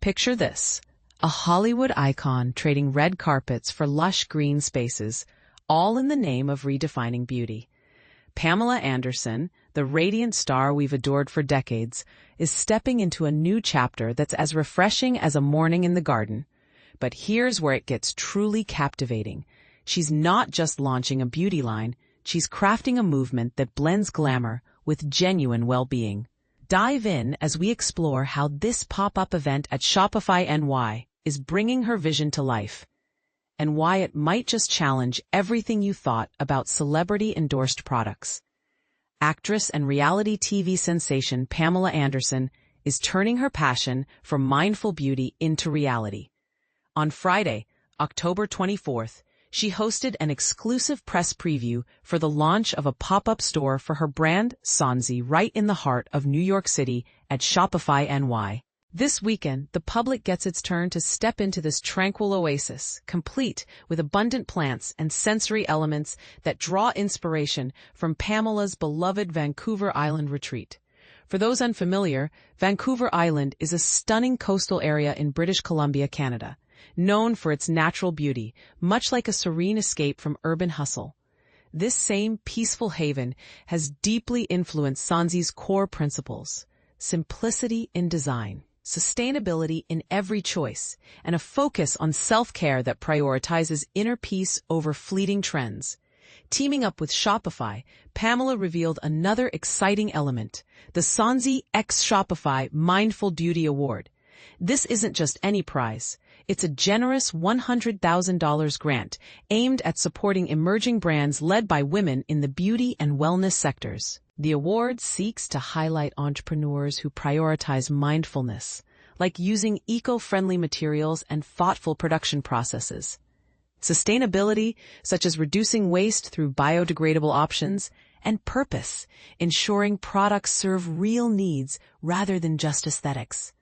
Picture this, a Hollywood icon trading red carpets for lush green spaces, all in the name of redefining beauty. Pamela Anderson, the radiant star we've adored for decades, is stepping into a new chapter that's as refreshing as a morning in the garden. But here's where it gets truly captivating. She's not just launching a beauty line, she's crafting a movement that blends glamour with genuine well-being. Dive in as we explore how this pop-up event at Shopify NY is bringing her vision to life, and why it might just challenge everything you thought about celebrity-endorsed products. Actress and reality TV sensation Pamela Anderson is turning her passion for mindful beauty into reality. On Friday, October 24th, she hosted an exclusive press preview for the launch of a pop-up store for her brand, Sonsie, right in the heart of New York City at Shopify NY. This weekend, the public gets its turn to step into this tranquil oasis, complete with abundant plants and sensory elements that draw inspiration from Pamela's beloved Vancouver Island retreat. For those unfamiliar, Vancouver Island is a stunning coastal area in British Columbia, Canada, known for its natural beauty, much like a serene escape from urban hustle. This same peaceful haven has deeply influenced Sonsie's core principles: simplicity in design, sustainability in every choice, and a focus on self-care that prioritizes inner peace over fleeting trends. Teaming up with Shopify, Pamela revealed another exciting element: the Sonsie x Shopify Mindful Beauty Award. This isn't just any prize. It's a generous $100,000 grant aimed at supporting emerging brands led by women in the beauty and wellness sectors. The award seeks to highlight entrepreneurs who prioritize mindfulness, like using eco-friendly materials and thoughtful production processes. Sustainability, such as reducing waste through biodegradable options, and purpose, ensuring products serve real needs rather than just aesthetics.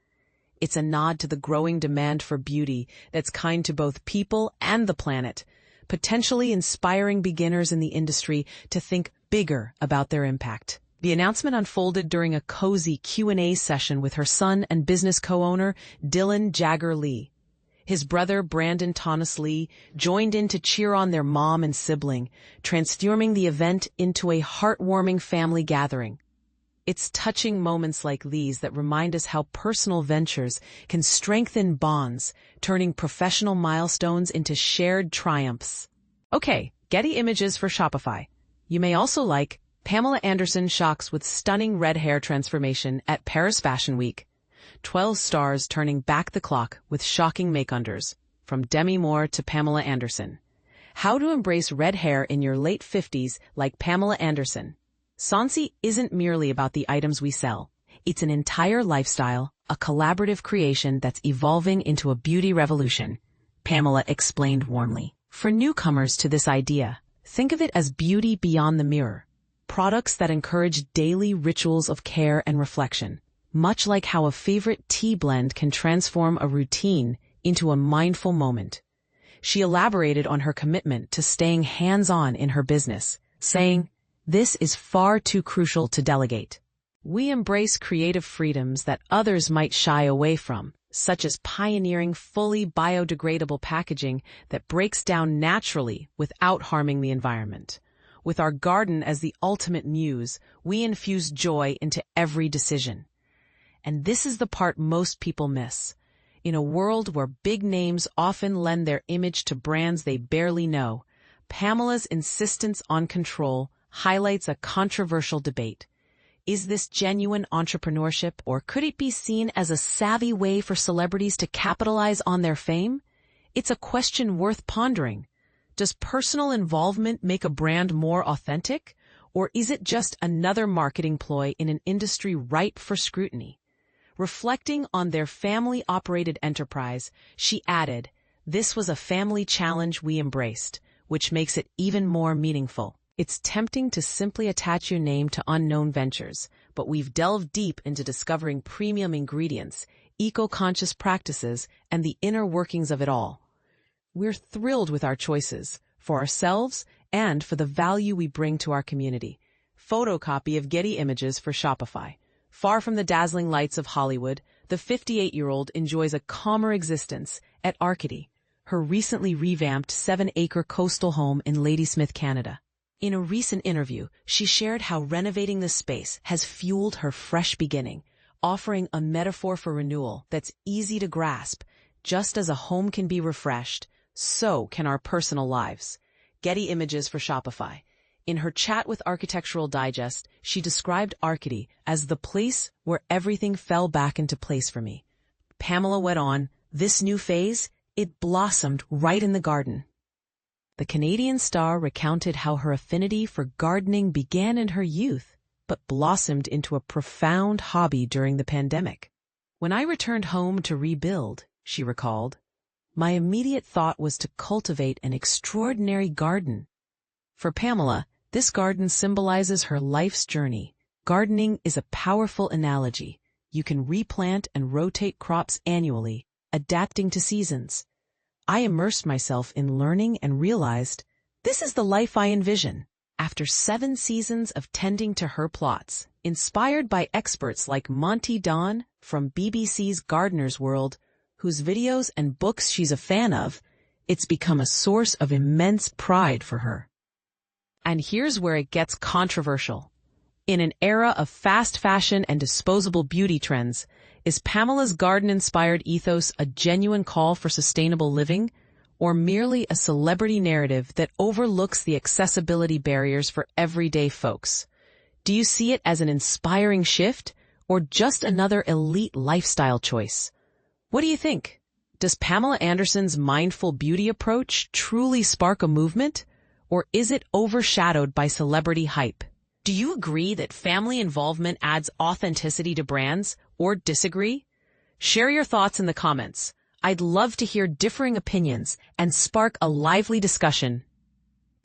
It's a nod to the growing demand for beauty that's kind to both people and the planet, potentially inspiring beginners in the industry to think bigger about their impact. The announcement unfolded during a cozy Q&A session with her son and business co-owner, Dylan Jagger Lee. His brother, Brandon Thomas Lee, joined in to cheer on their mom and sibling, transforming the event into a heartwarming family gathering. It's touching moments like these that remind us how personal ventures can strengthen bonds, turning professional milestones into shared triumphs. Okay, Getty Images for Shopify. You may also like Pamela Anderson shocks with stunning red hair transformation at Paris Fashion Week. 12 stars turning back the clock with shocking make-unders, from Demi Moore to Pamela Anderson. How to embrace red hair in your late 50s like Pamela Anderson. Sonsie isn't merely about the items we sell. It's an entire lifestyle, a collaborative creation that's evolving into a beauty revolution, Pamela explained warmly. For newcomers to this idea, think of it as beauty beyond the mirror, products that encourage daily rituals of care and reflection, much like how a favorite tea blend can transform a routine into a mindful moment. She elaborated on her commitment to staying hands-on in her business, saying, "This is far too crucial to delegate. We embrace creative freedoms that others might shy away from, such as pioneering fully biodegradable packaging that breaks down naturally without harming the environment. With our garden as the ultimate muse, we infuse joy into every decision." And this is the part most people miss. In a world where big names often lend their image to brands they barely know, Pamela's insistence on control highlights a controversial debate. Is this genuine entrepreneurship, or could it be seen as a savvy way for celebrities to capitalize on their fame? It's a question worth pondering. Does personal involvement make a brand more authentic, or is it just another marketing ploy in an industry ripe for scrutiny? Reflecting on their family-operated enterprise, she added, "This was a family challenge we embraced, which makes it even more meaningful. It's tempting to simply attach your name to unknown ventures, but we've delved deep into discovering premium ingredients, eco-conscious practices, and the inner workings of it all. We're thrilled with our choices, for ourselves and for the value we bring to our community." Photocopy of Getty Images for Shopify. Far from the dazzling lights of Hollywood, the 58-year-old enjoys a calmer existence at Arcady, her recently revamped 7-acre coastal home in Ladysmith, Canada. In a recent interview, she shared how renovating the space has fueled her fresh beginning, offering a metaphor for renewal that's easy to grasp. Just as a home can be refreshed, so can our personal lives. Getty Images for Shopify. In her chat with Architectural Digest, she described Arcady as the place where everything fell back into place for me. Pamela went on, this new phase, it blossomed right in the garden. The Canadian star recounted how her affinity for gardening began in her youth, but blossomed into a profound hobby during the pandemic. When I returned home to rebuild, she recalled, my immediate thought was to cultivate an extraordinary garden. For Pamela, this garden symbolizes her life's journey. Gardening is a powerful analogy. You can replant and rotate crops annually, adapting to seasons. I immersed myself in learning and realized, this is the life I envision. After 7 seasons of tending to her plots, inspired by experts like Monty Don from BBC's Gardener's World, whose videos and books she's a fan of, it's become a source of immense pride for her. And here's where it gets controversial. In an era of fast fashion and disposable beauty trends, is Pamela's garden-inspired ethos a genuine call for sustainable living, or merely a celebrity narrative that overlooks the accessibility barriers for everyday folks? Do you see it as an inspiring shift, or just another elite lifestyle choice? What do you think? Does Pamela Anderson's mindful beauty approach truly spark a movement, or is it overshadowed by celebrity hype? Do you agree that family involvement adds authenticity to brands, or disagree? Share your thoughts in the comments. I'd love to hear differing opinions and spark a lively discussion.